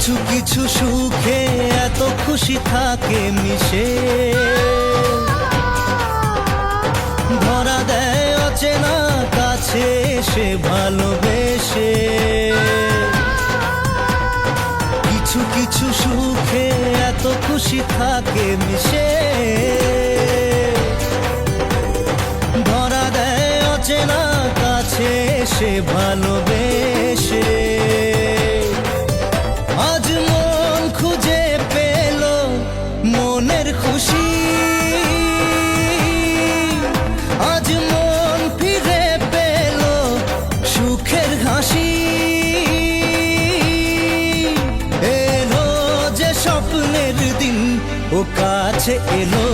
কিছু কিছু সুখে এত খুশি থাকে মিশে, ধরা দেয় অচেনা কাছে এসে ভালোবেসে। কিছু কিছু সুখে এত খুশি থাকে মিশে, ধরা দেয় অচেনা কাছে এসে ভালোবেসে। আজ মন খুঁজে পেল মনের খুশি, আজ মন ফিরে পেল সুখের হাসি। এলো যে স্বপ্নের দিন ও কাছে এলো,